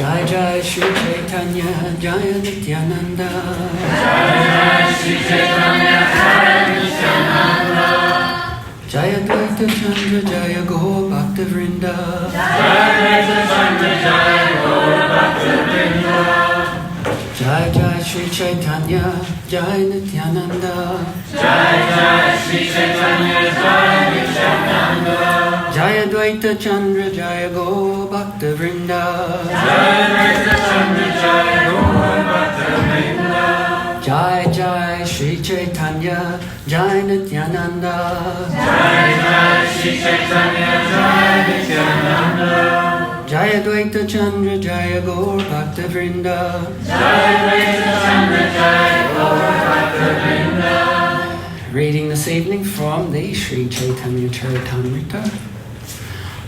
Jai Jai Shri Chaitanya Jaya Nityananda. Jai Jai Shri Chaitanya Jaya Nityananda. Jaya Dvaita Chandra Jaya Gaura Bhakti Vrinda. Jaya Dvaita Chandra Jaya Gaura Bhakti Vrinda. Jai Jai Shri Chaitanya Jaya Nityananda. Jai Jai Shri Chaitanya Jaya Nityananda. Jaya Dvaita Chandra Jaya Gaura Bhakti Vrinda. Jaya Dvaita Chandra Jaya Gaura Bhakti Vrinda. Jai Jai Shri Chaitanya Jaya Nityananda. Jai Jai Shri Chaitanya Jaya Nityananda. Jaya Dvaita Chandra Jaya Gaura Bhakti Vrinda. Jaya Dvaita Chandra Jaya Gaura Bhakti Vrinda. Reading this evening from the Sri Chaitanya Charitamrita.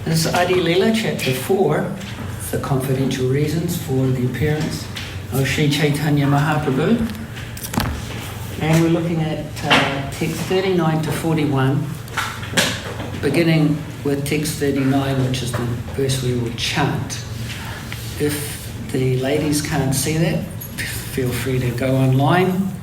This is Adi Leela, chapter 4, the confidential reasons for the appearance of Sri Chaitanya Mahaprabhu. And we're looking at text 39 to 41, beginning with text 39, which is the verse we will chant. If the ladies can't see that, feel free to go online.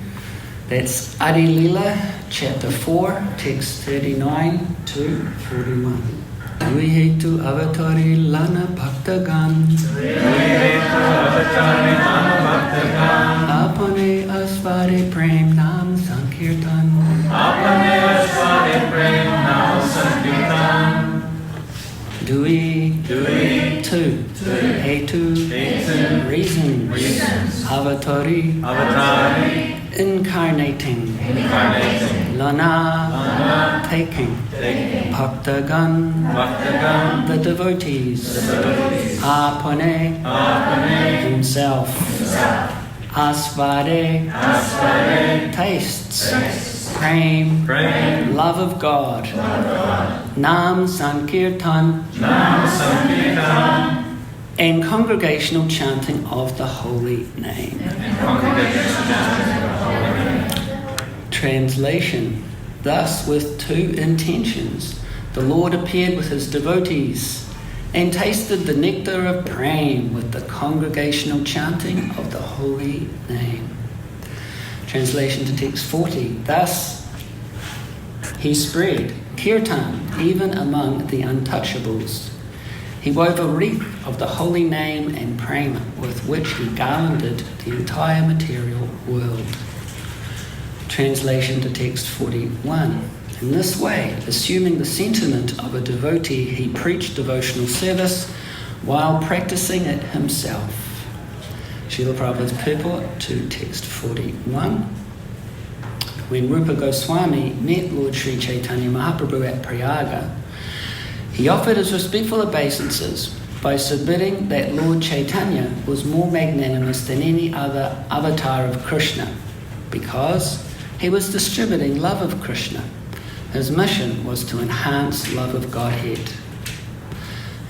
That's Adi Leela, chapter 4, text 39 to 41. Vihetu avatari lana bhaktagan. Vihetu avatari lana bhaktagan. Apane asvare prem nam sankirtan. Apane asvare prem nam sankirtan. Dui. Two. Hetu. Reasons. Avatari. Incarnating. Lana. Taking. Bhaktagan. The devotees. Apane. Himself. Asvare. Tastes. Prem. Love of God. Nam Sankirtan. And congregational chanting of the holy name. Translation. Thus, with two intentions, the Lord appeared with his devotees and tasted the nectar of prem with the congregational chanting of the holy name. Translation to text 40. Thus, he spread kirtan even among the untouchables. He wove a wreath of the holy name and prem with which he garlanded the entire material world. Translation to text 41. In this way, assuming the sentiment of a devotee, he preached devotional service while practicing it himself. Srila Prabhupada's purport to text 41. When Rupa Goswami met Lord Sri Chaitanya Mahaprabhu at Prayaga, he offered his respectful obeisances by submitting that Lord Chaitanya was more magnanimous than any other avatar of Krishna because he was distributing love of Krishna. His mission was to enhance love of Godhead.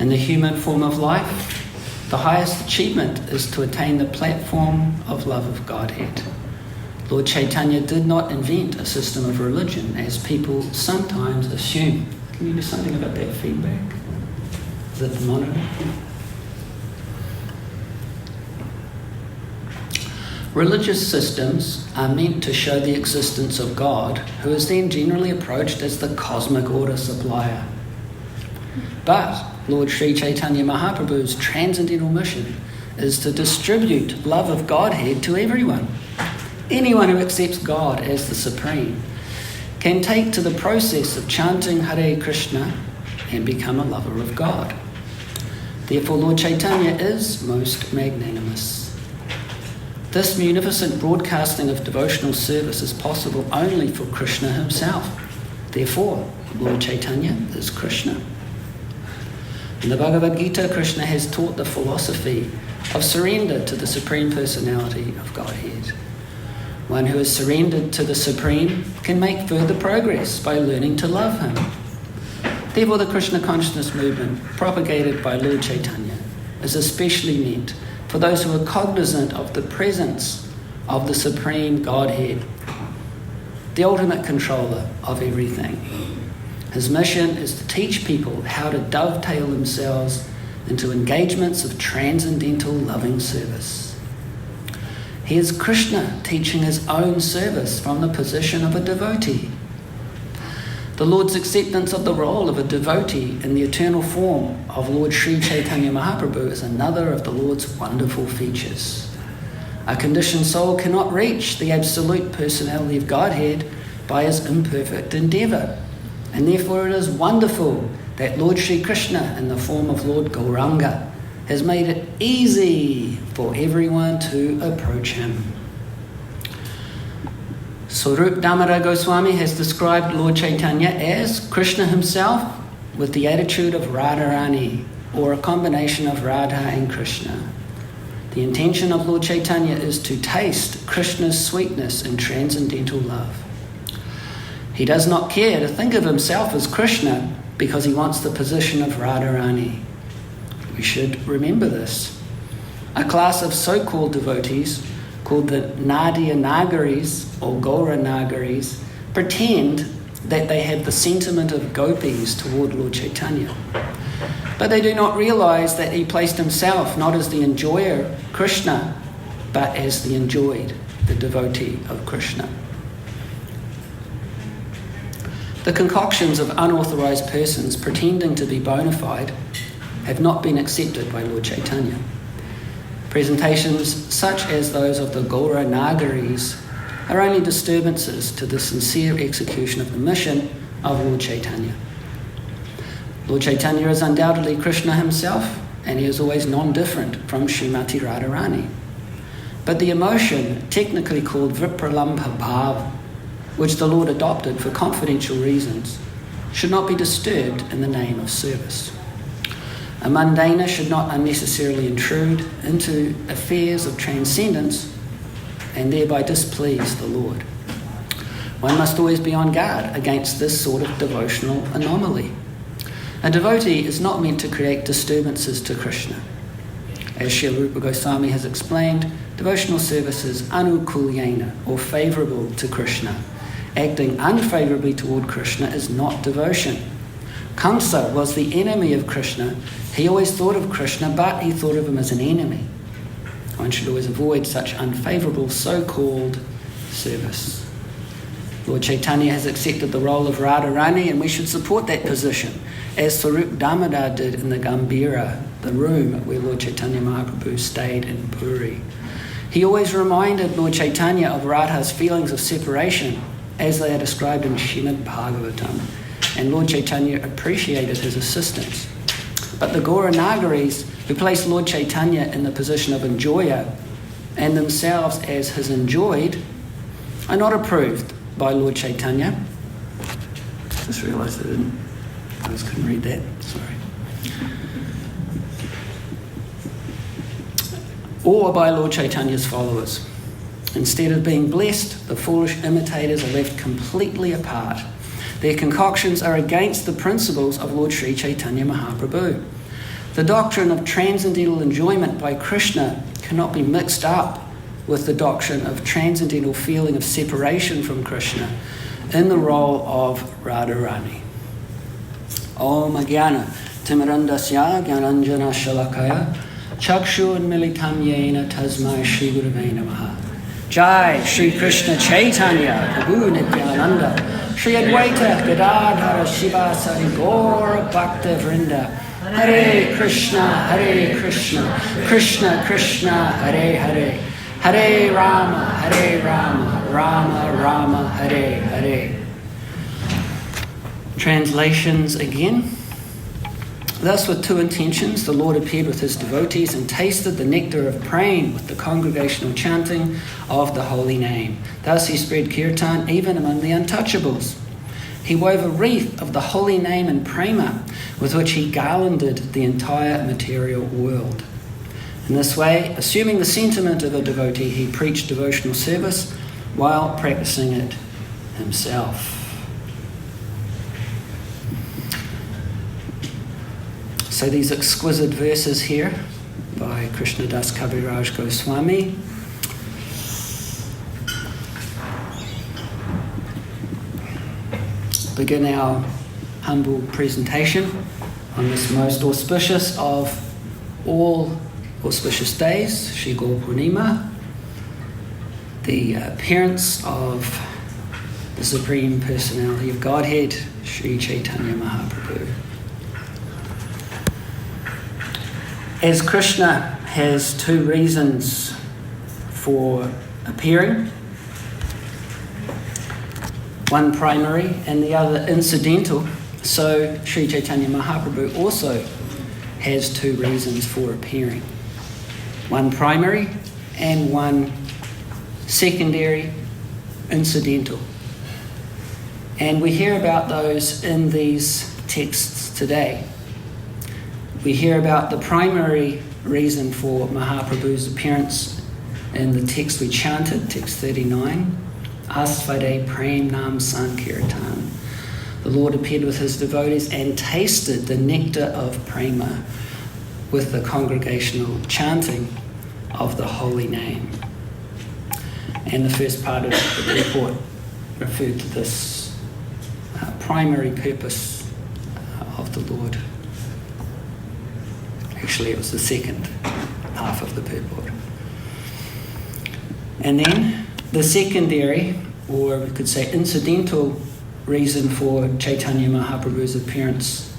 In the human form of life, the highest achievement is to attain the platform of love of Godhead. Lord Chaitanya did not invent a system of religion, as people sometimes assume. Can you do something about that feedback? Is it the monitor? Religious systems are meant to show the existence of God, who is then generally approached as the cosmic order supplier. But Lord Sri Chaitanya Mahaprabhu's transcendental mission is to distribute love of Godhead to everyone. Anyone who accepts God as the Supreme can take to the process of chanting Hare Krishna and become a lover of God. Therefore, Lord Chaitanya is most magnanimous. This munificent broadcasting of devotional service is possible only for Krishna himself. Therefore, Lord Chaitanya is Krishna. In the Bhagavad Gita, Krishna has taught the philosophy of surrender to the Supreme Personality of Godhead. One who is surrendered to the Supreme can make further progress by learning to love him. Therefore, the Krishna consciousness movement propagated by Lord Chaitanya is especially meant for those who are cognizant of the presence of the Supreme Godhead, the ultimate controller of everything. His mission is to teach people how to dovetail themselves into engagements of transcendental loving service. Here's Krishna teaching his own service from the position of a devotee. The Lord's acceptance of the role of a devotee in the eternal form of Lord Sri Chaitanya Mahaprabhu is another of the Lord's wonderful features. A conditioned soul cannot reach the absolute personality of Godhead by his imperfect endeavour, and therefore it is wonderful that Lord Sri Krishna, in the form of Lord Gauranga, has made it easy for everyone to approach him. Swarup Damodar Goswami has described Lord Chaitanya as Krishna himself with the attitude of Radharani, or a combination of Radha and Krishna. The intention of Lord Chaitanya is to taste Krishna's sweetness and transcendental love. He does not care to think of himself as Krishna because he wants the position of Radharani. We should remember this. A class of so-called devotees called the Nadia Nagaris or Gaura Nagaris pretend that they have the sentiment of gopis toward Lord Chaitanya. But they do not realize that he placed himself not as the enjoyer, Krishna, but as the enjoyed, the devotee of Krishna. The concoctions of unauthorized persons pretending to be bona fide have not been accepted by Lord Chaitanya. Presentations such as those of the Gaura Nagaris are only disturbances to the sincere execution of the mission of Lord Chaitanya. Lord Chaitanya is undoubtedly Krishna himself, and he is always non-different from Srimati Radharani. But the emotion, technically called Vipralambha Bhav, which the Lord adopted for confidential reasons, should not be disturbed in the name of service. A mundaner should not unnecessarily intrude into affairs of transcendence and thereby displease the Lord. One must always be on guard against this sort of devotional anomaly. A devotee is not meant to create disturbances to Krishna. As Srila Rupa Goswami has explained, devotional service is anukulyena, or favourable to Krishna. Acting unfavourably toward Krishna is not devotion. Kamsa was the enemy of Krishna. He always thought of Krishna, but he thought of him as an enemy. One should always avoid such unfavourable so-called service. Lord Chaitanya has accepted the role of Radharani, and we should support that position, as Swarup Damodar did in the Gambhira, the room where Lord Chaitanya Mahaprabhu stayed in Puri. He always reminded Lord Chaitanya of Radha's feelings of separation, as they are described in Srimad Bhagavatam, and Lord Chaitanya appreciated his assistance. But the Gaura Nagaris, who placed Lord Chaitanya in the position of enjoyer and themselves as his enjoyed, are not approved by Lord Chaitanya. Just realised I just couldn't read that, sorry. Or by Lord Chaitanya's followers. Instead of being blessed, the foolish imitators are left completely apart. Their concoctions are against the principles of Lord Sri Chaitanya Mahaprabhu. The doctrine of transcendental enjoyment by Krishna cannot be mixed up with the doctrine of transcendental feeling of separation from Krishna in the role of Radharani. Om Agyana Timirandasya Gyananjana Shalakaya Chakshu Militam Yena Tasmai Shri Gurave Namaha. Jai Shri Krishna Chaitanya Prabhu Nityananda Shri Advaita Gadadhara Shiva Sari Gaura Bhakta Vrinda Hare Krishna Krishna Krishna Hare Hare Hare Rama Rama Rama Hare Hare. Translations again. Thus, with two intentions, the Lord appeared with his devotees and tasted the nectar of praying with the congregational chanting of the holy name. Thus he spread kirtan even among the untouchables. He wove a wreath of the holy name and prema with which he garlanded the entire material world. In this way, assuming the sentiment of a devotee, he preached devotional service while practicing it himself. So these exquisite verses here by Krishnadas Kaviraj Goswami begin our humble presentation on this most auspicious of all auspicious days, Shri Gaura Purnima, the appearance of the Supreme Personality of Godhead, Sri Chaitanya Mahaprabhu. As Krishna has two reasons for appearing, one primary and the other incidental, so Sri Chaitanya Mahaprabhu also has two reasons for appearing. One primary and one secondary, incidental. And we hear about those in these texts today. We hear about the primary reason for Mahaprabhu's appearance in the text we chanted, text 39, Asvade Prem Nam Sankirtan. The Lord appeared with his devotees and tasted the nectar of prema with the congregational chanting of the holy name. And the first part of the report referred to this primary purpose of the Lord. Actually, it was the second half of the purport. And then the secondary, or we could say incidental, reason for Chaitanya Mahaprabhu's appearance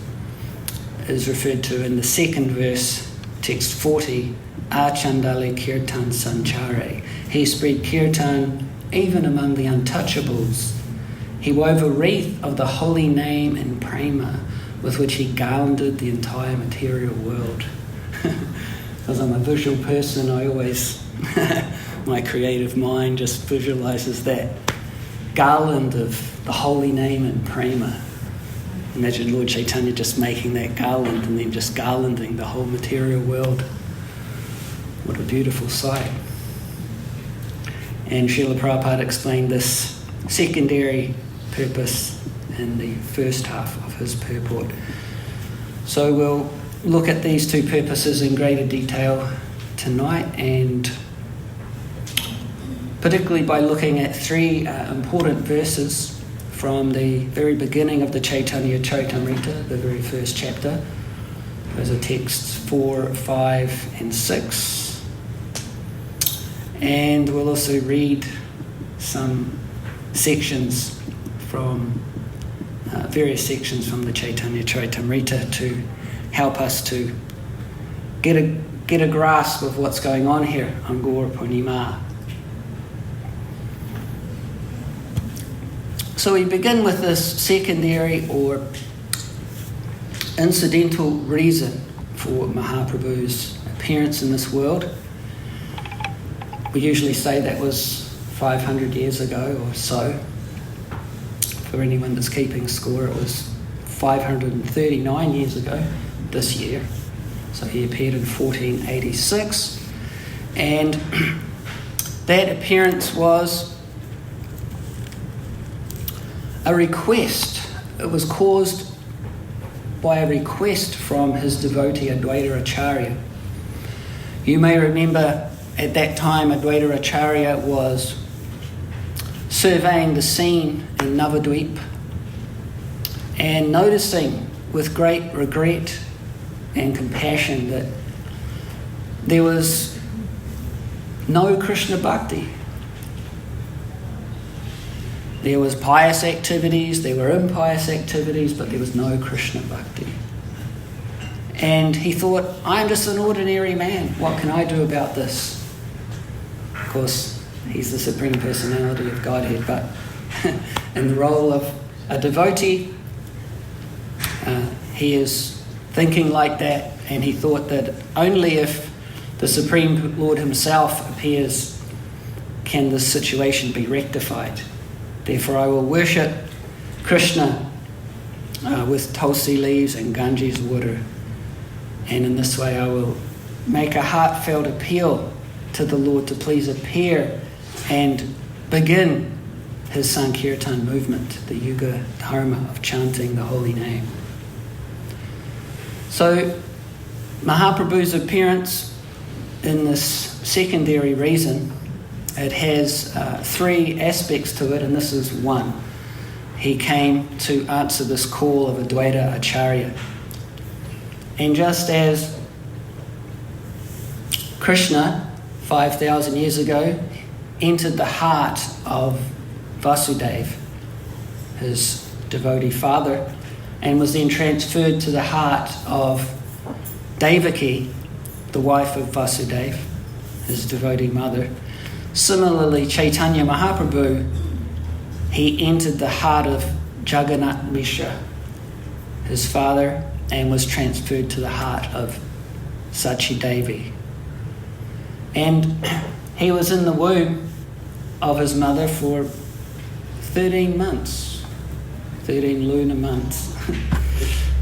is referred to in the second verse, text 40, Achandale Kirtan Sanchare. He spread kirtan even among the untouchables. He wove a wreath of the holy name in prema with which he garlanded the entire material world. Because I'm a visual person, I always, my creative mind just visualizes that garland of the holy name in prema. Imagine Lord Chaitanya just making that garland and then just garlanding the whole material world. What a beautiful sight. And Srila Prabhupada explained this secondary purpose in the first half of his purport. So we'll look at these two purposes in greater detail tonight, and particularly by looking at three important verses from the very beginning of the Chaitanya Charitamrita, the very first chapter. Those are texts 4, 5, and 6. And we'll also read some sections from various sections from the Chaitanya Charitamrita to help us to get a grasp of what's going on here on Gaura Purnima. So we begin with this secondary or incidental reason for Mahaprabhu's appearance in this world. We usually say that was 500 years ago or so. For anyone that's keeping score, it was 539 years ago this year. So he appeared in 1486. And that appearance was a request. It was caused by a request from his devotee Advaita Acharya. You may remember at that time Advaita Acharya was surveying the scene in Navadvip and noticing with great regret and compassion that there was no Krishna bhakti. There was pious activities, there were impious activities, but there was no Krishna bhakti. And he thought, I'm just an ordinary man. What can I do about this? Of course, he's the Supreme Personality of Godhead, but in the role of a devotee, he is thinking like that, and he thought that only if the Supreme Lord himself appears can this situation be rectified. Therefore I will worship Krishna with tulsi leaves and Ganges water, and in this way I will make a heartfelt appeal to the Lord to please appear and begin his Sankirtan movement, the Yuga Dharma of chanting the holy name. So Mahaprabhu's appearance in this secondary reason, it has three aspects to it, and this is one. He came to answer this call of Advaita Acharya. And just as Krishna, 5,000 years ago, entered the heart of Vasudeva, his devotee father, and was then transferred to the heart of Devaki, the wife of Vasudeva, his devotee mother. Similarly, Chaitanya Mahaprabhu, he entered the heart of Jagannath Mishra, his father, and was transferred to the heart of Sachi Devi. And he was in the womb of his mother for 13 months, 13 lunar months.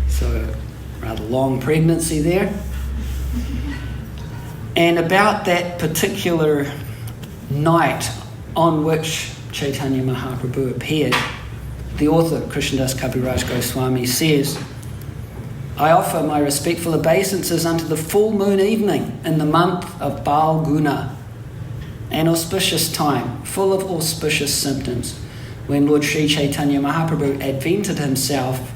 So a rather long pregnancy there. And about that particular night on which Chaitanya Mahaprabhu appeared, the author, Krishnadas Kaviraj Goswami, says, I offer my respectful obeisances unto the full moon evening in the month of Balguna, an auspicious time, full of auspicious symptoms, when Lord Sri Chaitanya Mahaprabhu advented himself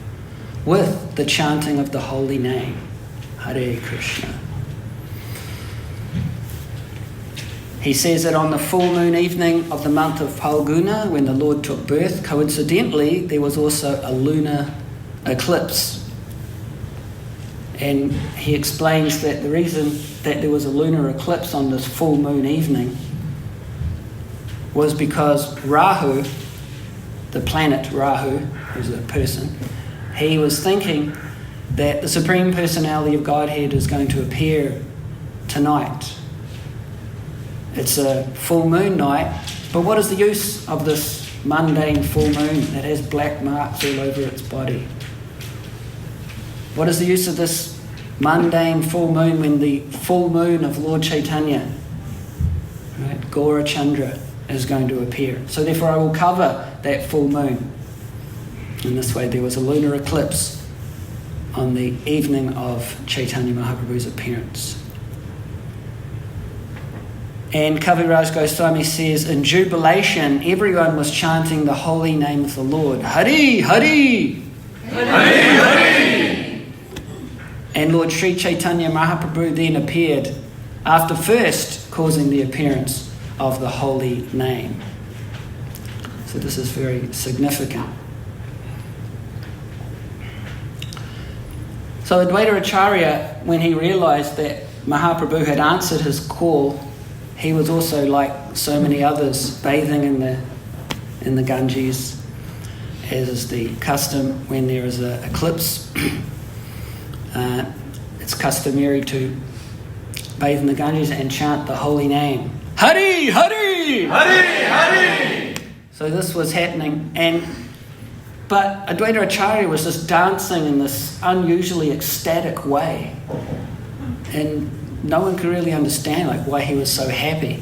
with the chanting of the holy name, Hare Krishna. He says that on the full moon evening of the month of Phalguna, when the Lord took birth, coincidentally, there was also a lunar eclipse. And he explains that the reason that there was a lunar eclipse on this full moon evening was because Rahu, the planet Rahu, who's a person, he was thinking that the Supreme Personality of Godhead is going to appear tonight. It's a full moon night, but what is the use of this mundane full moon that has black marks all over its body? What is the use of this mundane full moon when the full moon of Lord Chaitanya, right, Gaura Chandra, is going to appear? So therefore I will cover that full moon. In this way there was a lunar eclipse on the evening of Chaitanya Mahaprabhu's appearance. And Kaviraj Goswami says, in jubilation, everyone was chanting the holy name of the Lord. Hari, Hari! Hari, Hari! And Lord Sri Chaitanya Mahaprabhu then appeared, after first causing the appearance of the holy name. So this is very significant. So Advaita Acharya, when he realized that Mahaprabhu had answered his call, he was also, like so many others, bathing in the Ganges, as is the custom when there is an eclipse. It's customary to bathe in the Ganges and chant the holy name. Hari, Hari! Hari, Hari! So this was happening, but Advaita Acharya was just dancing in this unusually ecstatic way. And no one could really understand why he was so happy.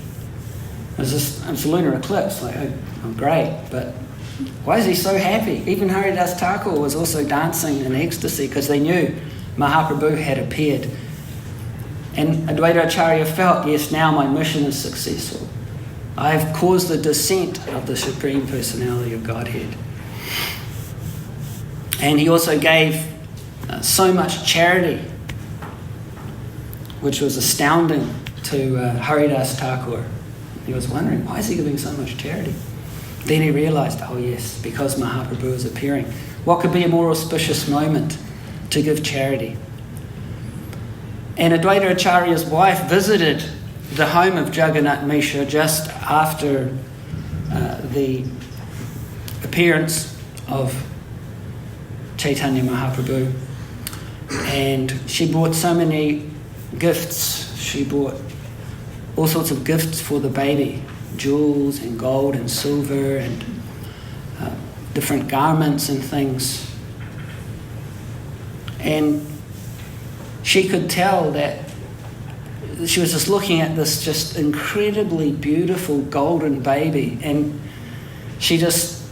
It's a lunar eclipse, oh great, but why is he so happy? Even Haridas Thakur was also dancing in ecstasy because they knew Mahaprabhu had appeared. And Advaita Acharya felt, yes, now my mission is successful. I have caused the descent of the Supreme Personality of Godhead. And he also gave so much charity, which was astounding to Haridas Thakur. He was wondering, why is he giving so much charity? Then he realized, oh yes, because Mahaprabhu is appearing. What could be a more auspicious moment to give charity? And Advaita Acharya's wife visited the home of Jagannath Mishra just after the appearance of Chaitanya Mahaprabhu. And she brought so many gifts. She bought all sorts of gifts for the baby, jewels and gold and silver and different garments and things. And she could tell that she was just looking at this just incredibly beautiful golden baby, and she just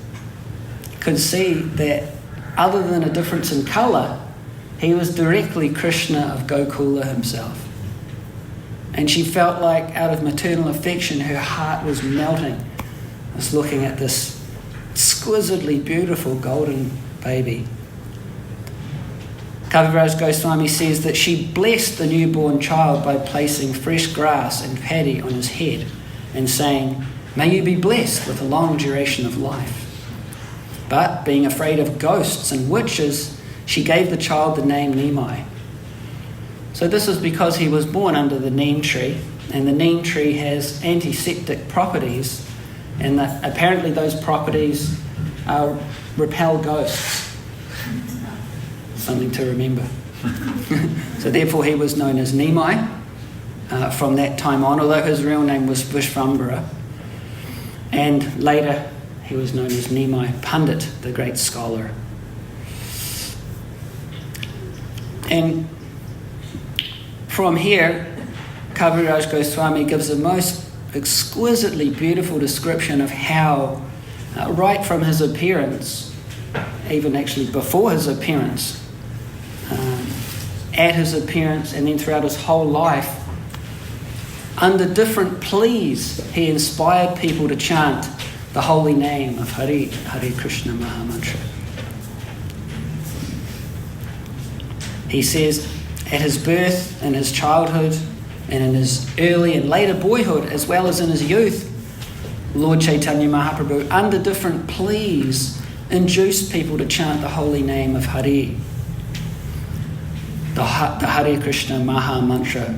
could see that other than a difference in colour, he was directly Krishna of Gokula himself. And she felt like, out of maternal affection, her heart was melting, just looking at this exquisitely beautiful golden baby. Kaviraj Goswami says that she blessed the newborn child by placing fresh grass and paddy on his head and saying, "May you be blessed with a long duration of life." But being afraid of ghosts and witches, she gave the child the name Nimai. So this is because he was born under the neem tree, and the neem tree has antiseptic properties, and that apparently those properties repel ghosts. Something to remember. So therefore he was known as Nimai from that time on, although his real name was Vishvambara. And later he was known as Nimai Pandit, the great scholar. And from here, Kaviraj Goswami gives a most exquisitely beautiful description of how, right from his appearance, even actually before his appearance, at his appearance, and then throughout his whole life, under different pleas, he inspired people to chant the holy name of Hare Krishna Mahamantra. He says, at his birth, in his childhood, and in his early and later boyhood, as well as in his youth, Lord Chaitanya Mahaprabhu, under different pleas, induced people to chant the holy name of Hare, the Hare Krishna Maha Mantra.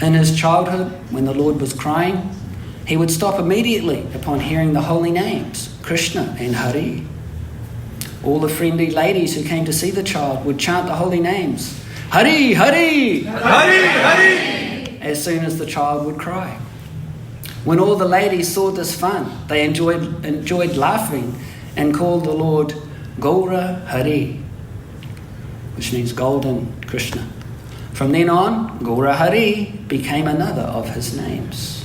In his childhood, when the Lord was crying, he would stop immediately upon hearing the holy names, Krishna and Hare. All the friendly ladies who came to see the child would chant the holy names, Hare, Hare, Hare, Hare, as soon as the child would cry. When all the ladies saw this fun, they enjoyed laughing and called the Lord Gaura Hare, which means golden Krishna. From then on, Gaura Hare became another of his names.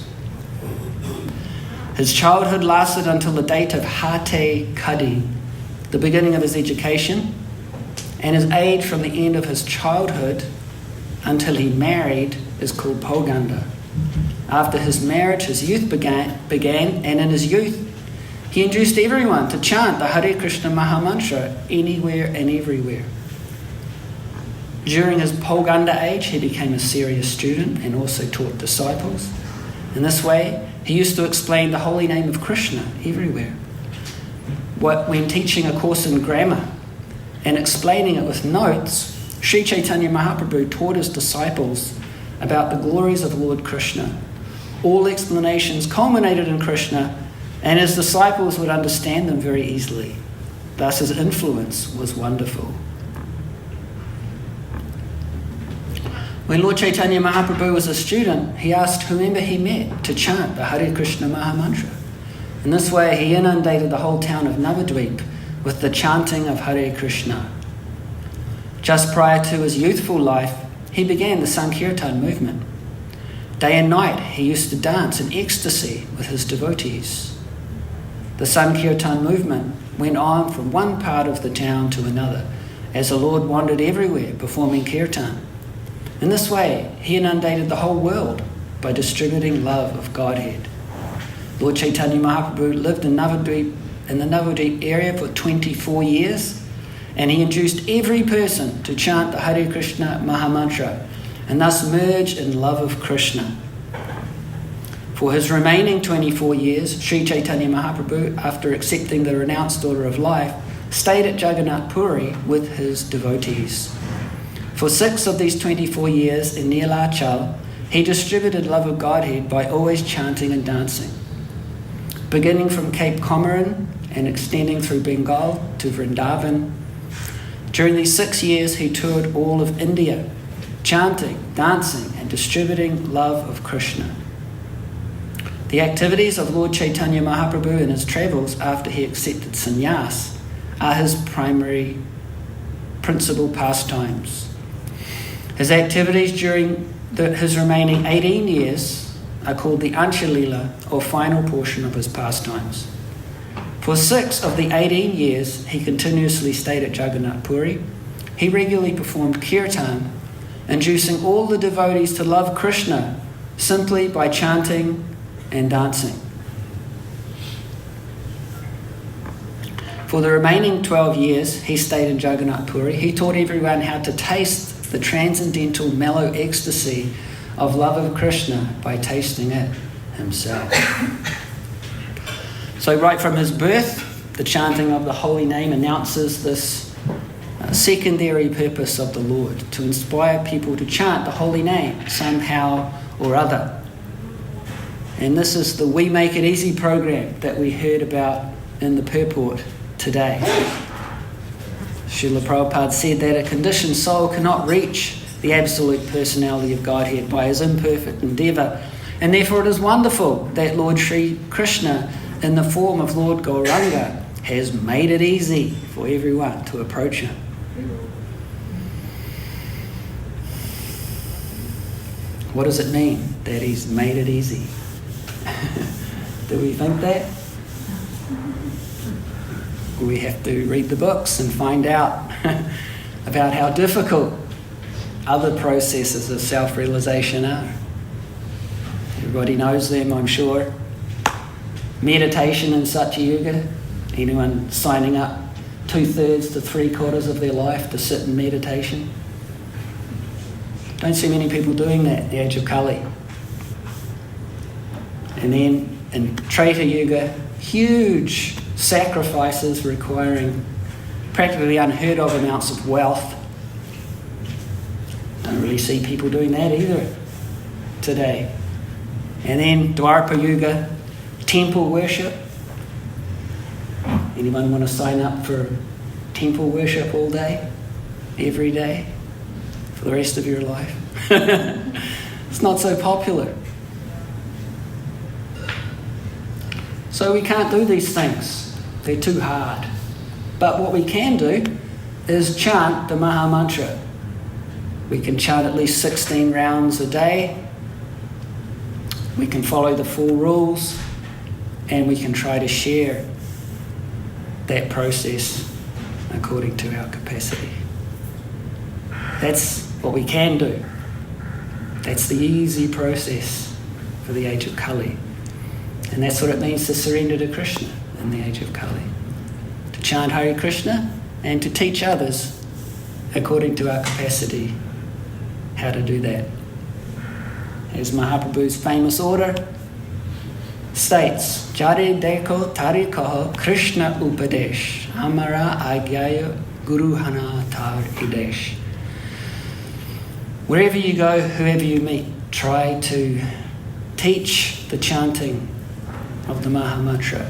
His childhood lasted until the date of Hate Kadi, the beginning of his education, and his age from the end of his childhood until he married is called Poganda. After his marriage, his youth began, and in his youth, he induced everyone to chant the Hare Krishna Mahamantra anywhere and everywhere. During his Poganda age, he became a serious student and also taught disciples. In this way, he used to explain the holy name of Krishna everywhere. When teaching a course in grammar and explaining it with notes, Sri Chaitanya Mahaprabhu taught his disciples about the glories of Lord Krishna. All explanations culminated in Krishna, and his disciples would understand them very easily. Thus his influence was wonderful. When Lord Chaitanya Mahaprabhu was a student, he asked whomever he met to chant the Hare Krishna Mahamantra. In this way, he inundated the whole town of Navadvip with the chanting of Hare Krishna. Just prior to his youthful life, he began the Sankirtan movement. Day and night, he used to dance in ecstasy with his devotees. The Sankirtan movement went on from one part of the town to another, as the Lord wandered everywhere performing kirtan. In this way, he inundated the whole world by distributing love of Godhead. Lord Chaitanya Mahaprabhu lived in the Navadvip area for 24 years, and he induced every person to chant the Hare Krishna Mahamantra and thus merge in love of Krishna. For his remaining 24 years, Sri Chaitanya Mahaprabhu, after accepting the renounced order of life, stayed at Jagannath Puri with his devotees. For 6 of these 24 years in Nilachal, he distributed love of Godhead by always chanting and dancing. Beginning from Cape Comorin and extending through Bengal to Vrindavan, during these 6 years he toured all of India, chanting, dancing and distributing love of Krishna. The activities of Lord Chaitanya Mahaprabhu in his travels after he accepted sannyas are his principal pastimes. His activities during his remaining 18 years are called the Anshalila, or final portion of his pastimes. For 6 of the 18 years he continuously stayed at Jagannath Puri. He regularly performed kirtan, inducing all the devotees to love Krishna simply by chanting and dancing. For the remaining 12 years he stayed in Jagannath Puri, he taught everyone how to taste the transcendental mellow ecstasy of love of Krishna by tasting it himself. So right from his birth, the chanting of the holy name announces this secondary purpose of the Lord, to inspire people to chant the holy name somehow or other. And this is the We Make It Easy program that we heard about in the purport today. Srila Prabhupada said that a conditioned soul cannot reach the absolute personality of Godhead by his imperfect endeavour, and therefore it is wonderful that Lord Sri Krishna, in the form of Lord Gauranga, has made it easy for everyone to approach him. What does it mean that he's made it easy? Do we think that? We have to read the books and find out about how difficult other processes of self-realization are. Everybody knows them, I'm sure. Meditation in Satya Yuga. Anyone signing up 2/3 to 3/4 of their life to sit in meditation? Don't see many people doing that at the age of Kali. And then in Treta Yuga, huge sacrifices requiring practically unheard of amounts of wealth. Don't really see people doing that either today. And then Dwapara Yuga, temple worship. Anyone want to sign up for temple worship all day, every day, for the rest of your life? It's not so popular. So we can't do these things. They're too hard. But what we can do is chant the Maha Mantra. We can chant at least 16 rounds a day. We can follow the 4 rules, and we can try to share that process according to our capacity. That's what we can do. That's the easy process for the age of Kali. And that's what it means to surrender to Krishna in the age of Kali. To chant Hare Krishna and to teach others according to our capacity how to do that. As Mahaprabhu's famous order states, Jare Deko Tari Kaho Krishna Upadesh Amara Agyaya Guru Hana Tar Idesh. Wherever you go, whoever you meet, try to teach the chanting of the Maha Mantra.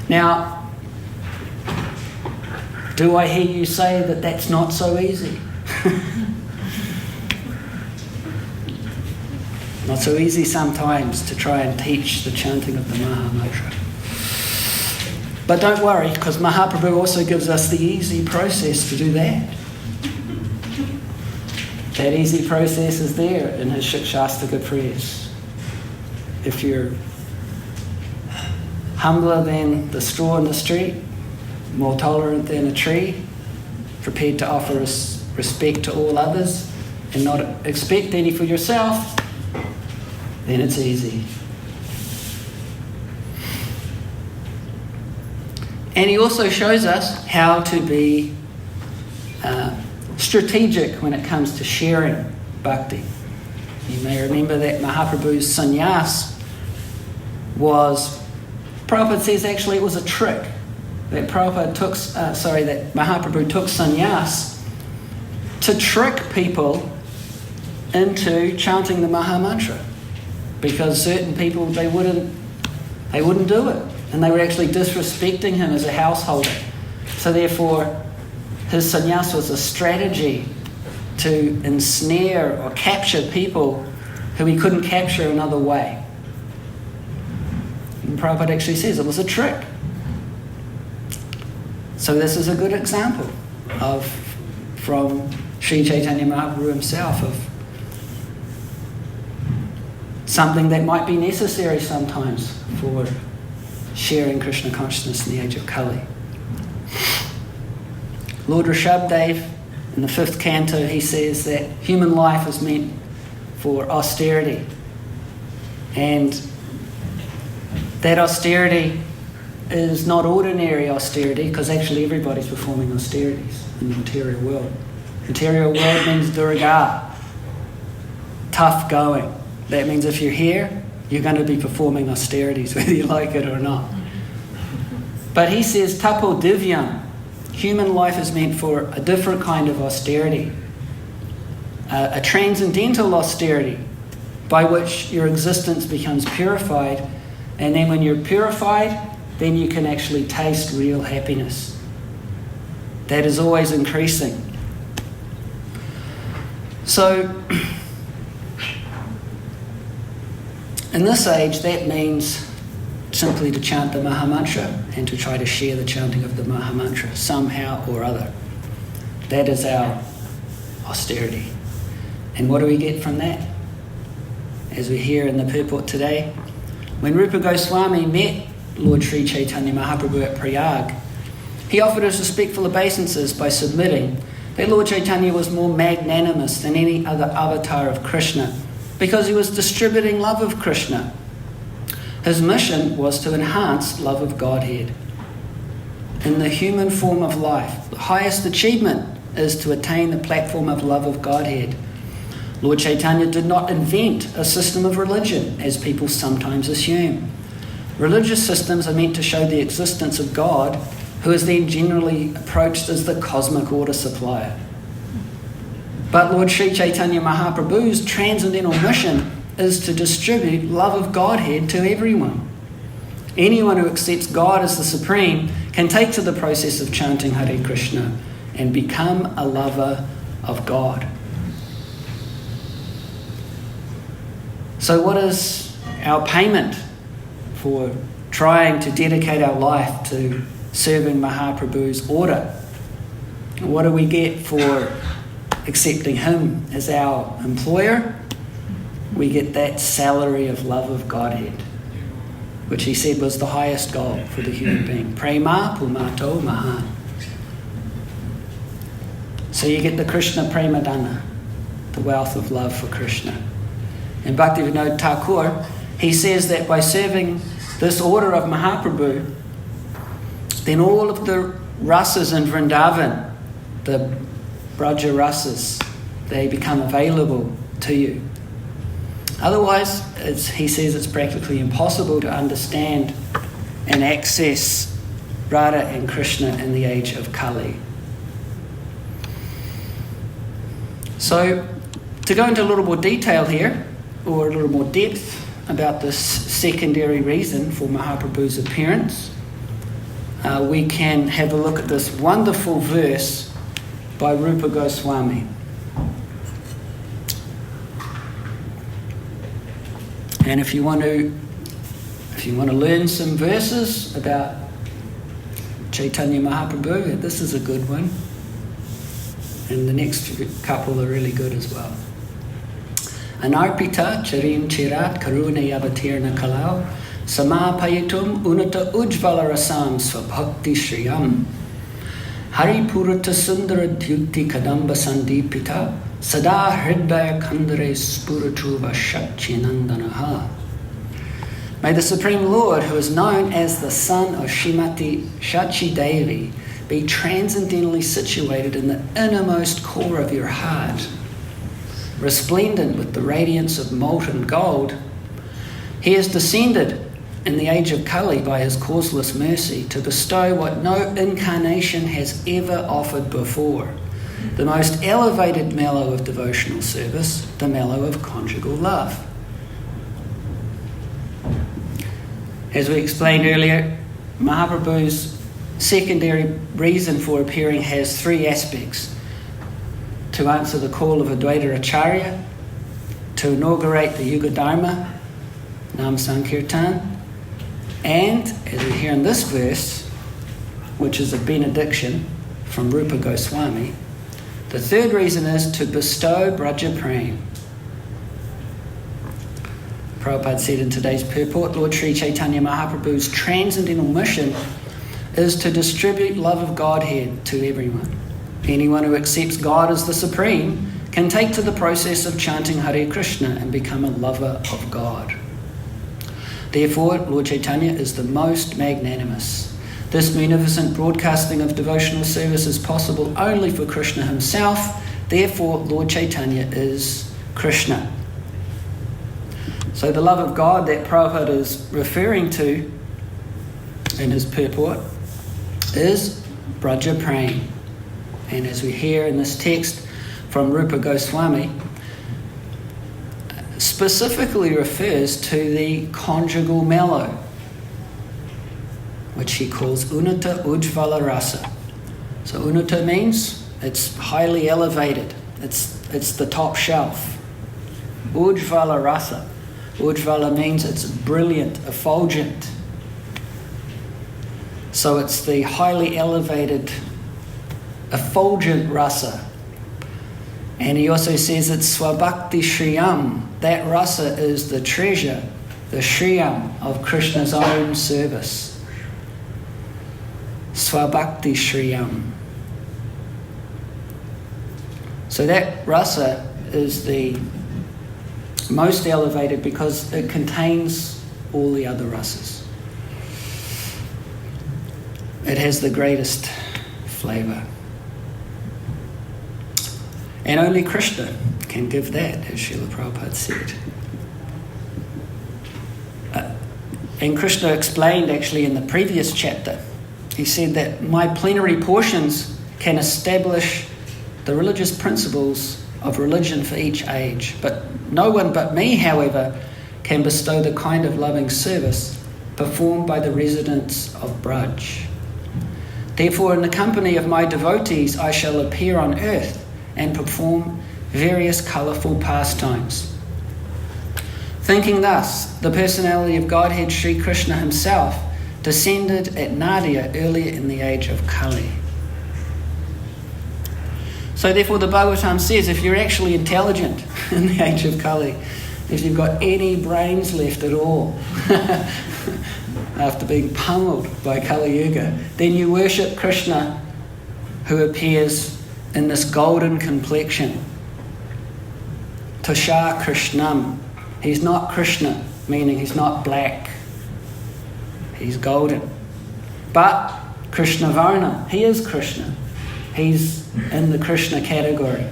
Now, do I hear you say that that's not so easy? Not so easy sometimes to try and teach the chanting of the Maha Mantra. But don't worry, because Mahaprabhu also gives us the easy process to do that. That easy process is there in his Shikshastika prayers. If you're humbler than the straw in the street, more tolerant than a tree, prepared to offer respect to all others and not expect any for yourself, then it's easy. And he also shows us how to be strategic when it comes to sharing bhakti. You may remember that Mahaprabhu's sannyas was, Prabhupada says actually it was a trick. That Mahaprabhu took sannyas to trick people into chanting the Maha Mantra, because certain people they wouldn't do it, and they were actually disrespecting him as a householder. So therefore, his sannyas was a strategy to ensnare or capture people who he couldn't capture another way. And Prabhupada actually says it was a trick. So this is a good example from Sri Chaitanya Mahaprabhu himself of something that might be necessary sometimes for sharing Krishna consciousness in the age of Kali. Lord Rishabhdev, in the 5th canto, he says that human life is meant for austerity. And that austerity is not ordinary austerity, because actually everybody's performing austerities in the material world. Material world means durga, tough going. That means if you're here, you're going to be performing austerities, whether you like it or not. But he says, tapo divyam, human life is meant for a different kind of austerity, a transcendental austerity, by which your existence becomes purified, and then when you're purified, then you can actually taste real happiness. That is always increasing. So, in this age, that means simply to chant the Mahamantra and to try to share the chanting of the Mahamantra somehow or other. That is our austerity. And what do we get from that? As we hear in the purport today, when Rupa Goswami met Lord Sri Chaitanya Mahaprabhu at Prayag, he offered his respectful obeisances by submitting that Lord Chaitanya was more magnanimous than any other avatar of Krishna because he was distributing love of Krishna. His mission was to enhance love of Godhead. In the human form of life, the highest achievement is to attain the platform of love of Godhead. Lord Chaitanya did not invent a system of religion, as people sometimes assume. Religious systems are meant to show the existence of God, who is then generally approached as the cosmic order supplier. But Lord Sri Chaitanya Mahaprabhu's transcendental mission is to distribute love of Godhead to everyone. Anyone who accepts God as the Supreme can take to the process of chanting Hare Krishna and become a lover of God. So what is our payment for trying to dedicate our life to serving Mahaprabhu's order? What do we get for accepting him as our employer? We get that salary of love of Godhead, which he said was the highest goal for the human being. Prema pumato mahan. So you get the Krishna Premadana, the wealth of love for Krishna. And Bhaktivinoda Thakur, he says that by serving this order of Mahaprabhu, then all of the rasas in Vrindavan, the Braja rasas, they become available to you. Otherwise, he says it's practically impossible to understand and access Radha and Krishna in the age of Kali. So, to go into a little more detail here, or a little more depth about this secondary reason for Mahaprabhu's appearance, we can have a look at this wonderful verse by Rupa Goswami. And if you want to learn some verses about Chaitanya Mahaprabhu, this is a good one. And the next couple are really good as well. Anarpita charim chirat karuna yavatirna kalau samapayitum unata ujvala rasam svabhakti shriyam hari purata sundara dyuti kadamba sandipita sada hridaya khandare spuratuva shachinandanaha. May the Supreme Lord, who is known as the son of Shrimati Shachi Devi, be transcendently situated in the innermost core of your heart, resplendent with the radiance of molten gold. He has descended in the age of Kali by his causeless mercy to bestow what no incarnation has ever offered before, the most elevated mellow of devotional service, the mellow of conjugal love. As we explained earlier, Mahaprabhu's secondary reason for appearing has three aspects: to answer the call of Advaita Acharya, to inaugurate the Yuga Dharma, Nam Sankirtan, and, as we hear in this verse, which is a benediction from Rupa Goswami, the third reason is to bestow Braja Prem. Prabhupada said in today's purport, Lord Sri Chaitanya Mahaprabhu's transcendental mission is to distribute love of Godhead to everyone. Anyone who accepts God as the Supreme can take to the process of chanting Hare Krishna and become a lover of God. Therefore, Lord Chaitanya is the most magnanimous. This munificent broadcasting of devotional service is possible only for Krishna himself. Therefore, Lord Chaitanya is Krishna. So the love of God that Prabhupada is referring to in his purport is Braja Prem. And as we hear in this text from Rupa Goswami, specifically refers to the conjugal mellow, which he calls Unata Ujvala Rasa. So Unata means it's highly elevated, it's the top shelf. Ujvala Rasa. Ujvala means it's brilliant, effulgent. So it's the highly elevated, effulgent rasa. And he also says it's Swabhakti Shriyam. That rasa is the treasure, the Shriyam of Krishna's own service. Swabhakti Shriyam. So that rasa is the most elevated because it contains all the other rasas. It has the greatest flavour. And only Krishna can give that, as Srila Prabhupada said. And Krishna explained actually in the previous chapter, he said that my plenary portions can establish the religious principles of religion for each age. But no one but me, however, can bestow the kind of loving service performed by the residents of Braj. Therefore, in the company of my devotees, I shall appear on earth and perform various colourful pastimes. Thinking thus, the personality of Godhead Sri Krishna himself descended at Nadia earlier in the age of Kali. So therefore the Bhagavatam says, if you're actually intelligent in the age of Kali, if you've got any brains left at all, after being pummeled by Kali Yuga, then you worship Krishna, who appears in this golden complexion. Tasha Krishnam. He's not Krishna, meaning he's not black. He's golden. But Krishna Varna, he is Krishna. He's in the Krishna category.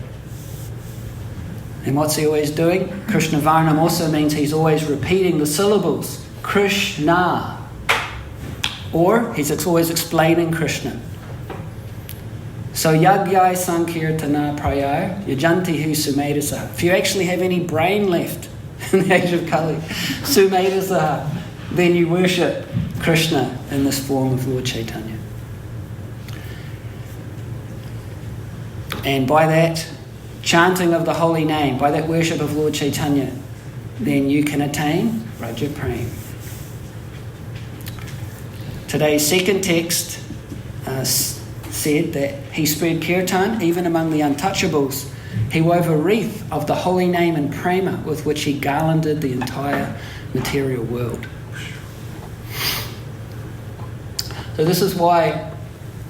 And what's he always doing? Krishna Varnam also means he's always repeating the syllables. Krishna. Or he's always explaining Krishna. So Yagyai Sankirtana Prayar Yajanti Hu Sumedasa. If you actually have any brain left in the age of Kali, Sumedasa, then you worship Krishna in this form of Lord Chaitanya. And by that chanting of the holy name, by that worship of Lord Chaitanya, then you can attain Raja Prem. Today's second text said that he spread kirtan even among the untouchables. He wove a wreath of the holy name and prema with which he garlanded the entire material world. So this is why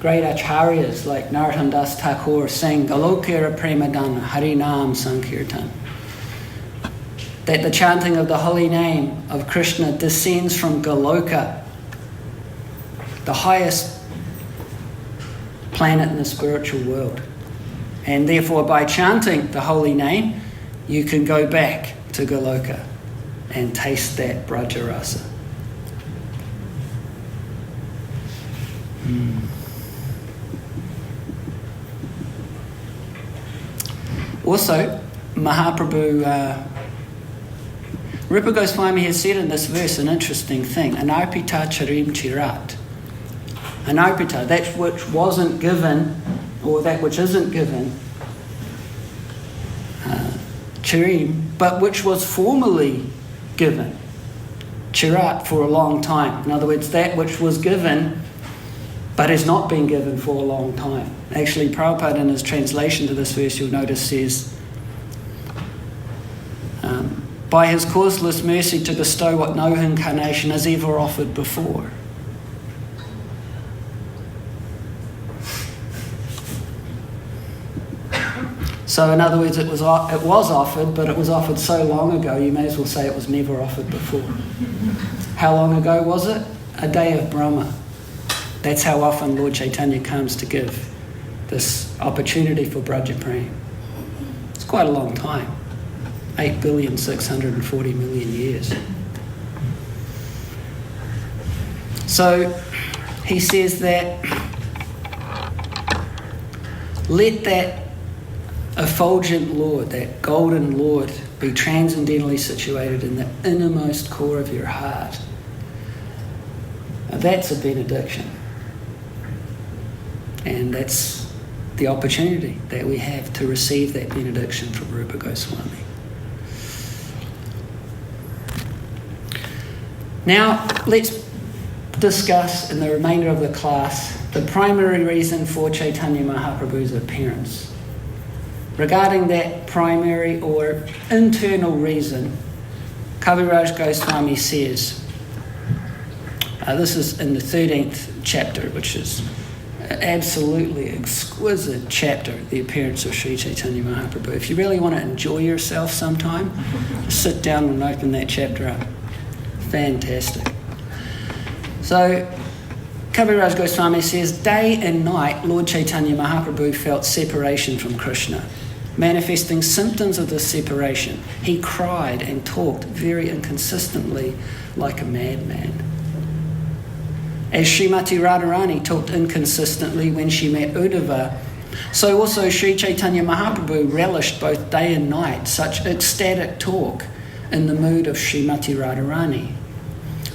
great acharyas like Narottam Das Thakur sing Galokera Premadana Harinam Sankirtan. That the chanting of the holy name of Krishna descends from Galoka, the highest planet in the spiritual world. And therefore by chanting the holy name, you can go back to Galoka and taste that Brajarasa. Also, Mahaprabhu, Rupa Goswami has said in this verse an interesting thing. Anarpita charim chirat. Anarpita, that which wasn't given, or that which isn't given, charim, but which was formerly given. Chirat, for a long time. In other words, that which was given but has not been given for a long time. Actually, Prabhupada in his translation to this verse, you'll notice, says, by his causeless mercy to bestow what no incarnation has ever offered before. So in other words, it was offered, but it was offered so long ago, you may as well say it was never offered before. How long ago was it? A day of Brahma. That's how often Lord Chaitanya comes to give this opportunity for Braja Prem. It's quite a long time. 8,640,000,000 years. So he says that let that effulgent Lord, that golden Lord, be transcendentally situated in the innermost core of your heart. Now that's a benediction. And that's the opportunity that we have to receive that benediction from Rupa Goswami. Now, let's discuss in the remainder of the class the primary reason for Chaitanya Mahaprabhu's appearance. Regarding that primary or internal reason, Kaviraj Goswami says, this is in the 13th chapter, which is an absolutely exquisite chapter, the appearance of Sri Chaitanya Mahaprabhu. If you really want to enjoy yourself sometime, sit down and open that chapter up. Fantastic. So, Kaviraj Goswami says, day and night, Lord Chaitanya Mahaprabhu felt separation from Krishna. Manifesting symptoms of this separation, he cried and talked very inconsistently like a madman. As Srimati Radharani talked inconsistently when she met Uddhava, so also Sri Chaitanya Mahaprabhu relished both day and night such ecstatic talk in the mood of Srimati Radharani.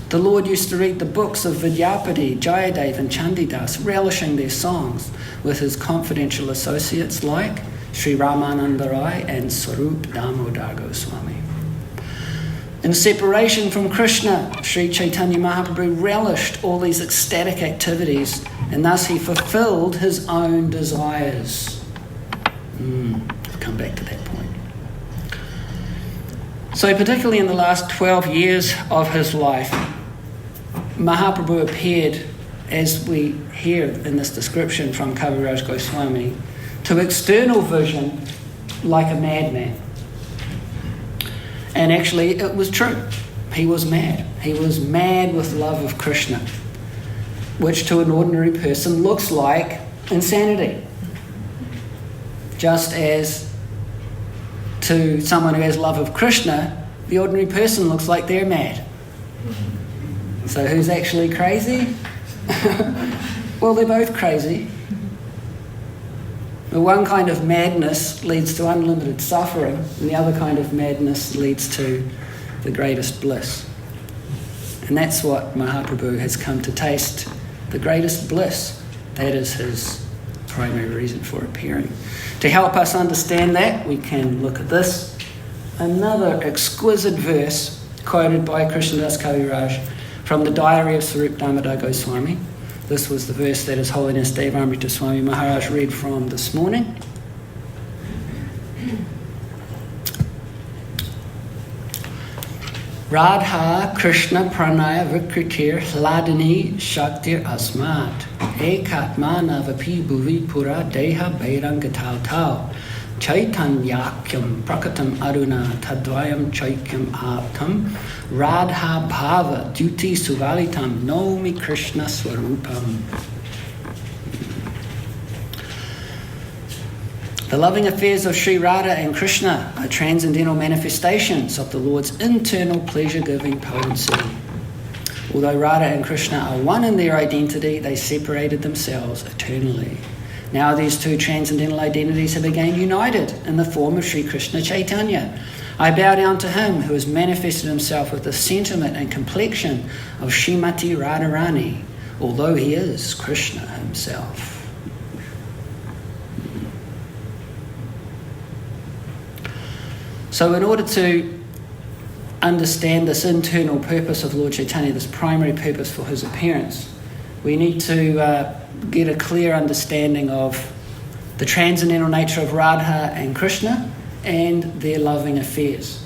The Lord used to read the books of Vidyapati, Jayadev and Chandidas, relishing their songs with his confidential associates like Sri Ramananda Rai and Swarup Damodar Goswami. In separation from Krishna, Sri Chaitanya Mahaprabhu relished all these ecstatic activities, and thus he fulfilled his own desires. I'll come back to that point. So particularly in the last 12 years of his life, Mahaprabhu appeared, as we hear in this description from Kaviraj Goswami, to external vision like a madman. And actually it was true. He was mad. He was mad with love of Krishna, which to an ordinary person looks like insanity. Just as to someone who has love of Krishna, the ordinary person looks like they're mad. So who's actually crazy? Well, they're both crazy. The one kind of madness leads to unlimited suffering, and the other kind of madness leads to the greatest bliss. And that's what Mahaprabhu has come to taste, the greatest bliss. That is his primary reason for appearing. To help us understand that, we can look at this. Another exquisite verse quoted by Krishnadas Kaviraj from the diary of Swarup Damodar Goswami. This was the verse that His Holiness Devamrita Swami Maharaj read from this morning. Radha Krishna Pranaya Vikritir Hladini Shaktir Asmat Ekatma Navapi Bhuvi Pura Deha Bairangatau Tau Chaitanyakyam Prakatam Aruna Tadvayam Chaikyam Aptam Radha Bhava Duti Suvalitam Nomi Krishna Swarupam. The loving affairs of Sri Radha and Krishna are transcendental manifestations of the Lord's internal pleasure-giving potency. Although Radha and Krishna are one in their identity, they separated themselves eternally. Now these two transcendental identities have again united in the form of Sri Krishna Chaitanya. I bow down to him who has manifested himself with the sentiment and complexion of Srimati Radharani, although he is Krishna himself. So in order to understand this internal purpose of Lord Chaitanya, this primary purpose for his appearance, we need to get a clear understanding of the transcendental nature of Radha and Krishna and their loving affairs.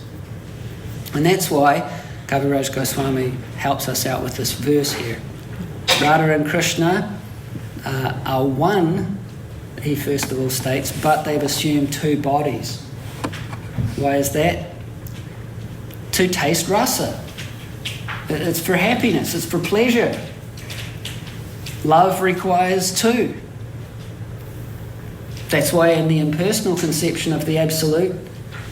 And that's why Kaviraj Goswami helps us out with this verse here. Radha and Krishna are one he first of all states, but they've assumed two bodies. Why is that? To taste rasa. It's for happiness, it's for pleasure. Love requires two. That's why in the impersonal conception of the Absolute,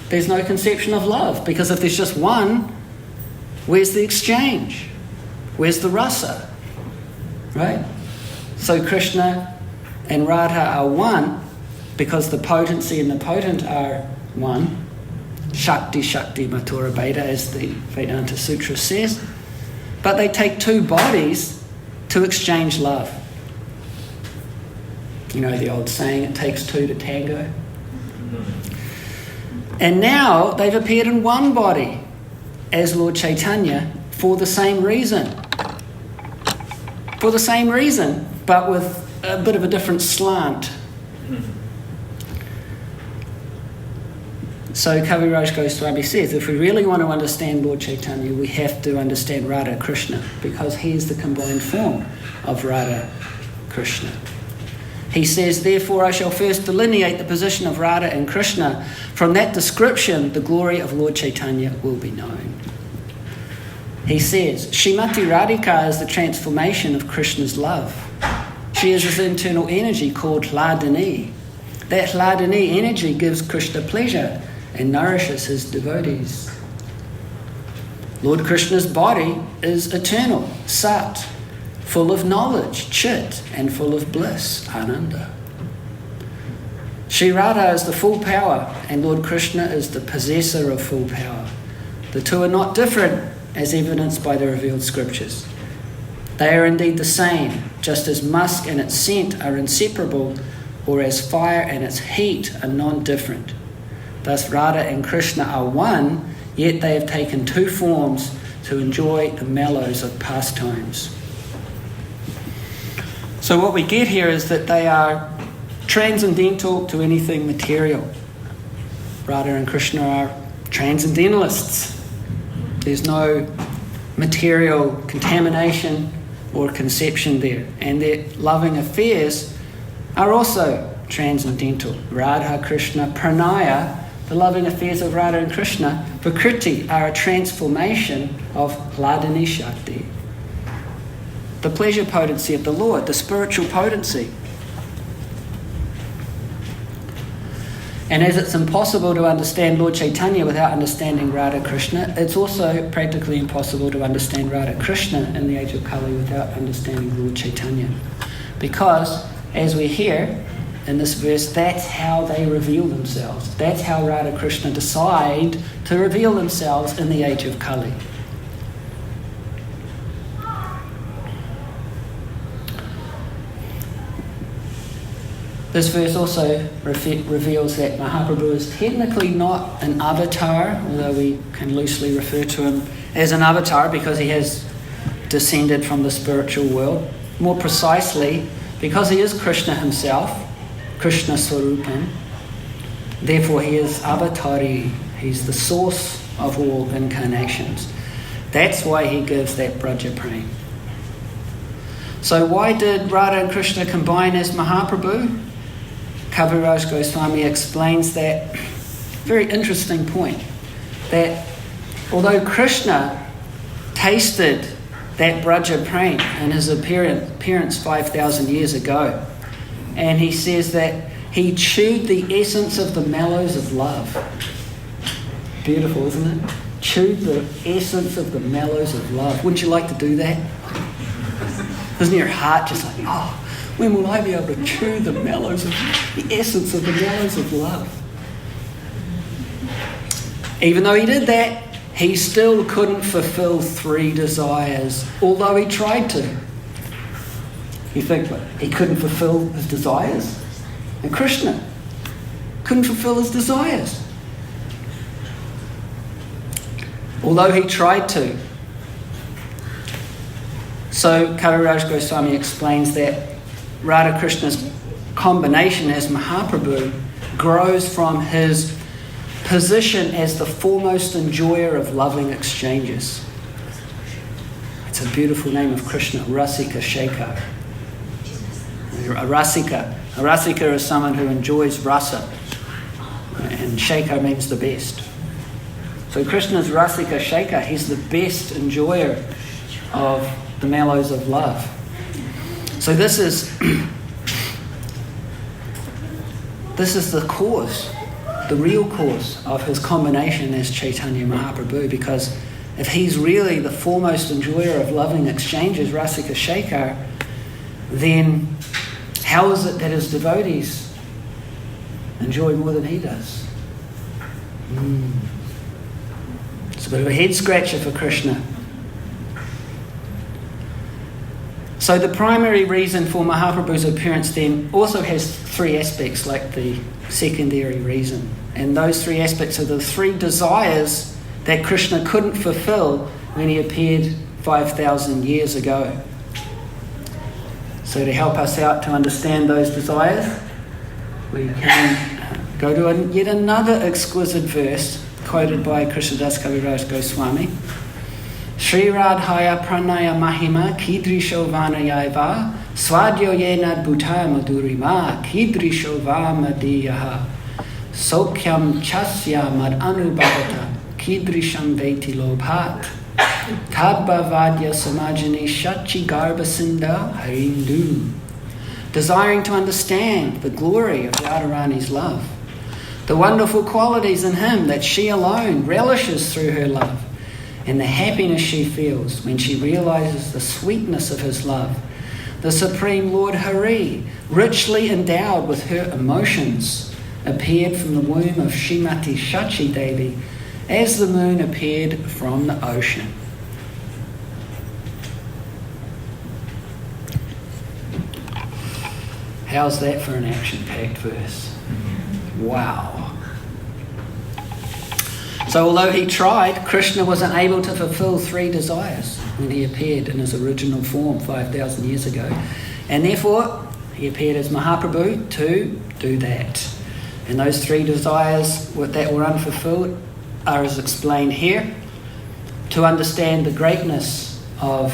there's no conception of love, because if there's just one, where's the exchange? Where's the rasa? Right? So Krishna and Radha are one because the potency and the potent are one. Shakti, Shakti, Mathura Beta, as the Vedanta Sutra says. But they take two bodies to exchange love. You know the old saying, it takes two to tango. And now they've appeared in one body as Lord Chaitanya for the same reason. For the same reason, but with a bit of a different slant. So Kaviraj Goswami says, if we really want to understand Lord Chaitanya, we have to understand Radha Krishna, because he is the combined form of Radha Krishna. He says, therefore I shall first delineate the position of Radha and Krishna. From that description, the glory of Lord Chaitanya will be known. He says, Srimati Radhika is the transformation of Krishna's love. She is his internal energy called Hladini. That Hladini energy gives Krishna pleasure and nourishes his devotees. Lord Krishna's body is eternal, Sat, full of knowledge, Chit, and full of bliss, Ananda. Sri Radha is the full power, and Lord Krishna is the possessor of full power. The two are not different, as evidenced by the revealed scriptures. They are indeed the same, just as musk and its scent are inseparable, or as fire and its heat are non-different. Thus Radha and Krishna are one, yet they have taken two forms to enjoy the mellows of pastimes. So what we get here is that they are transcendental to anything material. Radha and Krishna are transcendentalists. There's no material contamination or conception there. And their loving affairs are also transcendental. Radha, Krishna, Pranaya, the loving affairs of Radha and Krishna, Prakriti, are a transformation of Hladini Shakti. The pleasure potency of the Lord, the spiritual potency. And as it's impossible to understand Lord Chaitanya without understanding Radha Krishna, it's also practically impossible to understand Radha Krishna in the age of Kali without understanding Lord Chaitanya. Because, as we hear in this verse, that's how they reveal themselves. That's how Radha Krishna decide to reveal themselves in the age of Kali. This verse also reveals that Mahaprabhu is technically not an avatar, although we can loosely refer to him as an avatar because he has descended from the spiritual world. More precisely, because he is Krishna himself, Krishna Swarupam, therefore he is avatari, he's the source of all incarnations. That's why he gives that Braja Prem. So why did Radha and Krishna combine as Mahaprabhu? Kaviraj Goswami explains that very interesting point, that although Krishna tasted that Braja Prem in his appearance 5,000 years ago, and he says that he chewed the essence of the mellows of love. Beautiful, isn't it? Chewed the essence of the mellows of love. Wouldn't you like to do that? Isn't your heart just like, oh, when will I be able to chew the mellows of the essence of the mellows of love? Even though he did that, he still couldn't fulfill 3 desires, although he tried to. You think, what, he couldn't fulfill his desires? And Krishna couldn't fulfill his desires, although he tried to. So Kaviraj Goswami explains that Radha Krishna's combination as Mahaprabhu grows from his position as the foremost enjoyer of loving exchanges. It's a beautiful name of Krishna, Rasika Shekhar. a rasika. A rasika is someone who enjoys rasa, and sheka means the best. So Krishna's rasika sheka, he's the best enjoyer of the mellows of love. So this is the cause, the real cause of his combination as Chaitanya Mahaprabhu, because if he's really the foremost enjoyer of loving exchanges, rasika sheka, then how is it that his devotees enjoy more than he does? It's a bit of a head scratcher for Krishna. So the primary reason for Mahaprabhu's appearance then also has three aspects, like the secondary reason. And those three aspects are the three desires that Krishna couldn't fulfill when he appeared 5,000 years ago. So to help us out to understand those desires, we can go to yet another exquisite verse quoted by Krishnadas Kaviraj Goswami. Sri Radhaya Pranaya Mahima Kidrisho Vanayaiva Swadyo Yena Bhuta Madurima Kidrisho Vamadiyaha Sokyam Chasya Mad Anubhavata Kidrisham Veti Lobhat Tabbavadya Samajani Shachi Garba Sindha Harindu. Desiring to understand the glory of Radharani's love, the wonderful qualities in him that she alone relishes through her love, and the happiness she feels when she realizes the sweetness of his love. The Supreme Lord Hari, richly endowed with her emotions, appeared from the womb of Shrimati Shachi Devi as the moon appeared from the ocean. How's that for an action-packed verse? Wow. So although he tried, Krishna wasn't able to fulfill three desires when he appeared in his original form 5,000 years ago. And therefore, he appeared as Mahaprabhu to do that. And those three desires that were unfulfilled are as explained here. To understand the greatness of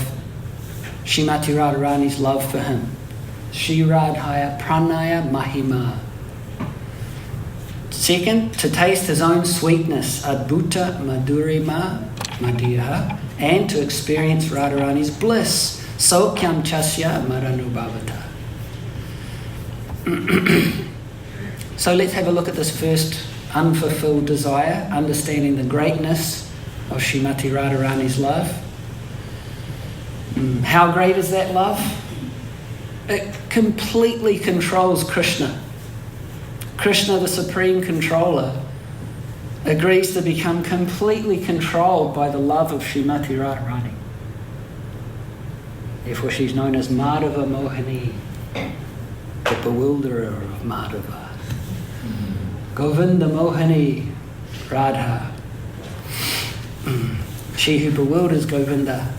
Srimati Radharani's love for him. Shri Radhaya Pranaya Mahima. Second, to taste his own sweetness, Adbhuta Madhurima Madhyaha, and to experience Radharani's bliss, Sokyam Chasya Maranubhavata. So let's have a look at this first unfulfilled desire, understanding the greatness of Srimati Radharani's love. How great is that love? It completely controls Krishna. Krishna, the supreme controller, agrees to become completely controlled by the love of Srimati Radharani. Therefore she's known as Madhava Mohini, the bewilderer of Madhava. Govinda Mohini Radha, she who bewilders Govinda.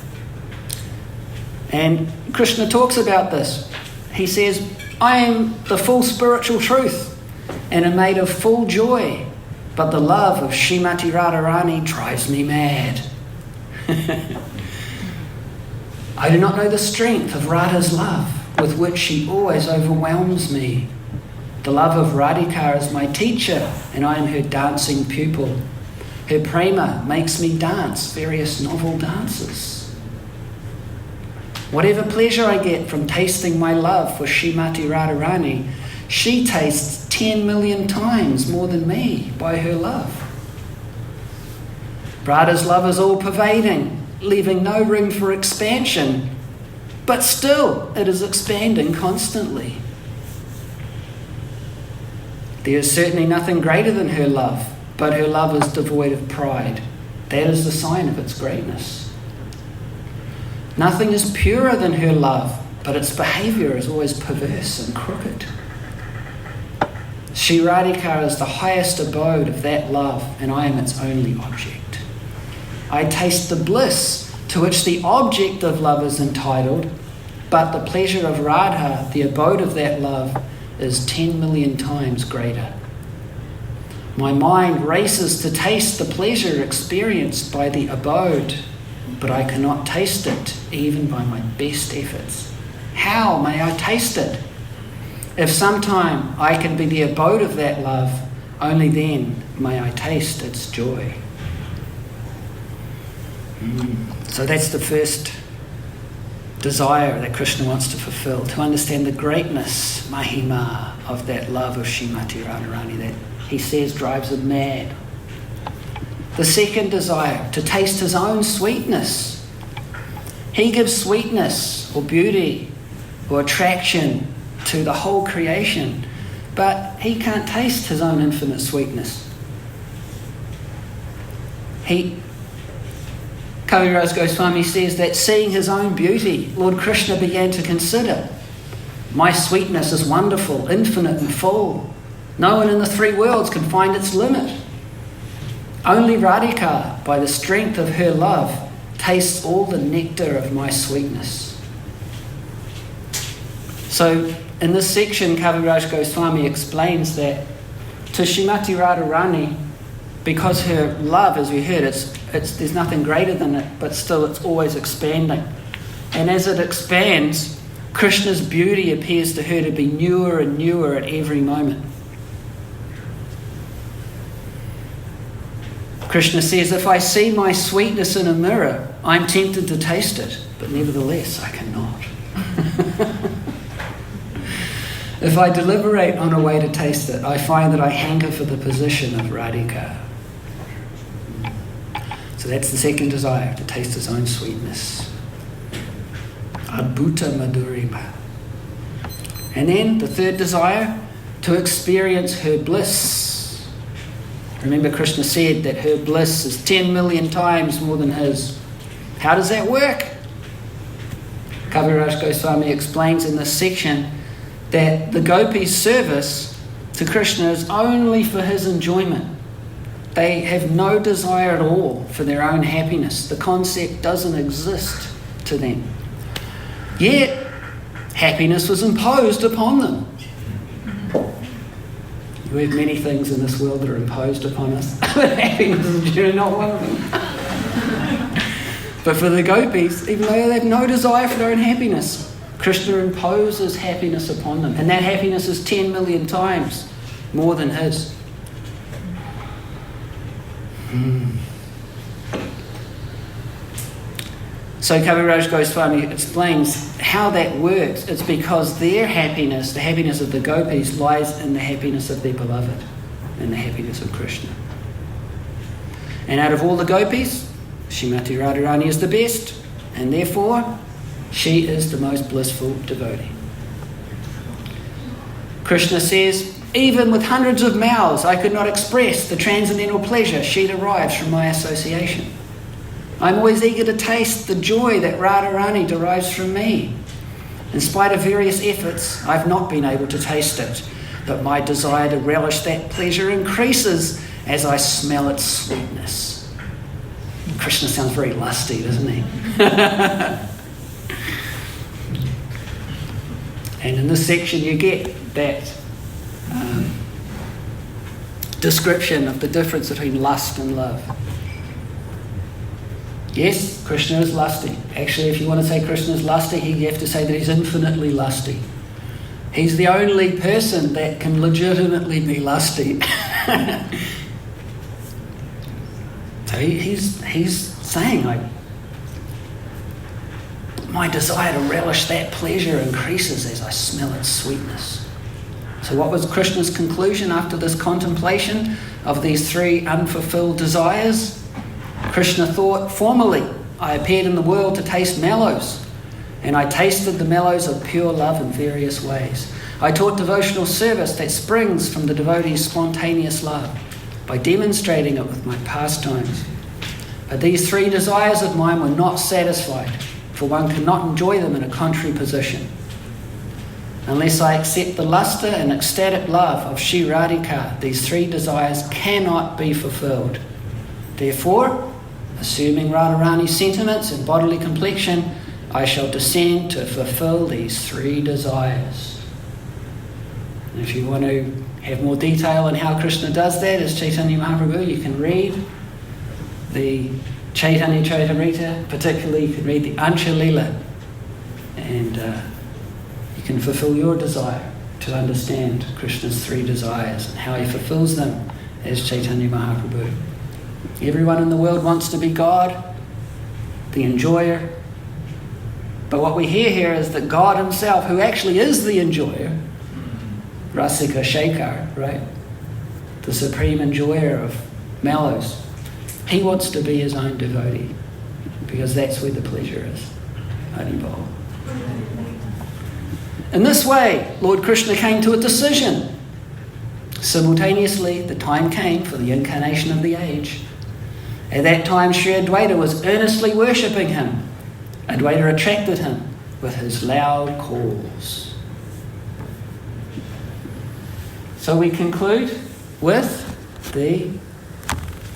And Krishna talks about this. He says, I am the full spiritual truth and am made of full joy, but the love of Srimati Radharani drives me mad. I do not know the strength of Radha's love, with which she always overwhelms me. The love of Radhika is my teacher, and I am her dancing pupil. Her prema makes me dance various novel dances. Whatever pleasure I get from tasting my love for Srimati Radharani, she tastes 10 million times more than me by her love. Radha's love is all-pervading, leaving no room for expansion, but still it is expanding constantly. There is certainly nothing greater than her love, but her love is devoid of pride. That is the sign of its greatness. Nothing is purer than her love, but its behaviour is always perverse and crooked. Shri Radhika is the highest abode of that love, and I am its only object. I taste the bliss to which the object of love is entitled, but the pleasure of Radha, the abode of that love, is 10 million times greater. My mind races to taste the pleasure experienced by the abode, but I cannot taste it even by my best efforts. How may I taste it? If sometime I can be the abode of that love, only then may I taste its joy. So that's the first desire that Krishna wants to fulfill, to understand the greatness, mahima, of that love of Srimati Radharani that he says drives him mad. The second desire, to taste his own sweetness. He gives sweetness or beauty or attraction to the whole creation, but he can't taste his own infinite sweetness. Kaviraj Goswami says that seeing his own beauty, Lord Krishna began to consider, my sweetness is wonderful, infinite and full. No one in the three worlds can find its limit. Only Radhika, by the strength of her love, tastes all the nectar of my sweetness. So in this section, Kaviraj Goswami explains that to Srimati Radharani, because her love, as we heard, there's nothing greater than it, but still it's always expanding. And as it expands, Krishna's beauty appears to her to be newer and newer at every moment. Krishna says, if I see my sweetness in a mirror, I'm tempted to taste it, but nevertheless I cannot. If I deliberate on a way to taste it, I find that I hanker for the position of Radhika. So that's the second desire, to taste his own sweetness. Adbhuta Madhurima. And then the third desire, to experience her bliss. Remember, Krishna said that her bliss is 10 million times more than his. How does that work? Kaviraj Goswami explains in this section that the gopis' service to Krishna is only for his enjoyment. They have no desire at all for their own happiness. The concept doesn't exist to them. Yet, happiness was imposed upon them. We have many things in this world that are imposed upon us, but happiness is generally not one of them. But for the gopis, even though they have no desire for their own happiness, Krishna imposes happiness upon them. And that happiness is 10 million times more than his. So Kaviraj Goswami explains how that works. It's because their happiness, the happiness of the gopis, lies in the happiness of their beloved, in the happiness of Krishna. And out of all the gopis, Srimati Radharani is the best, and therefore she is the most blissful devotee. Krishna says, even with hundreds of mouths, I could not express the transcendental pleasure she derives from my association. I'm always eager to taste the joy that Radharani derives from me. In spite of various efforts, I've not been able to taste it, but my desire to relish that pleasure increases as I smell its sweetness. Krishna sounds very lusty, doesn't he? And in this section you get that description of the difference between lust and love. Yes, Krishna is lusty. Actually, if you want to say Krishna is lusty, you have to say that he's infinitely lusty. He's the only person that can legitimately be lusty. So he's saying, my desire to relish that pleasure increases as I smell its sweetness. So what was Krishna's conclusion after this contemplation of these three unfulfilled desires? Krishna thought, formerly I appeared in the world to taste mellows, and I tasted the mellows of pure love in various ways. I taught devotional service that springs from the devotee's spontaneous love by demonstrating it with my pastimes. But these three desires of mine were not satisfied, for one cannot enjoy them in a contrary position. Unless I accept the lustre and ecstatic love of Shri Radhika, these three desires cannot be fulfilled. Therefore, assuming Radharani's sentiments and bodily complexion, I shall descend to fulfill these three desires. And if you want to have more detail on how Krishna does that as Chaitanya Mahaprabhu, you can read the Chaitanya Charitamrita, particularly you can read the Ansha Leela, and you can fulfill your desire to understand Krishna's 3 desires and how he fulfills them as Chaitanya Mahaprabhu. Everyone in the world wants to be God, the enjoyer. But what we hear here is that God himself, who actually is the enjoyer, Rasika Shekhar, right? The supreme enjoyer of mellows, he wants to be his own devotee because that's where the pleasure is. Haribol. In this way, Lord Krishna came to a decision. Simultaneously, the time came for the incarnation of the age. At that time, Sri Adwaita was earnestly worshipping him. Adwaita attracted him with his loud calls. So we conclude with the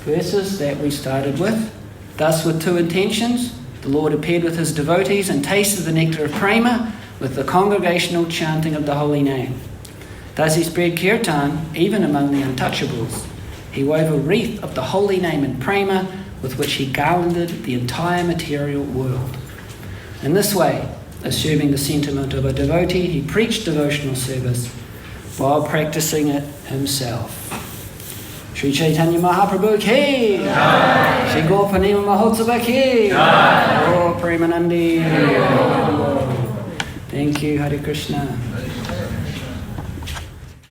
verses that we started with. Thus, with 2 intentions, the Lord appeared with his devotees and tasted the nectar of prema with the congregational chanting of the holy name. Thus he spread kirtan even among the untouchables. He wove a wreath of the holy name in prema with which he garlanded the entire material world. In this way, assuming the sentiment of a devotee, he preached devotional service while practicing it himself. Sri Chaitanya Mahaprabhu ki, Jai. Sri Gaura Purnima Mahotsava ki, Gaura Premanandi. Thank you, Hare Krishna.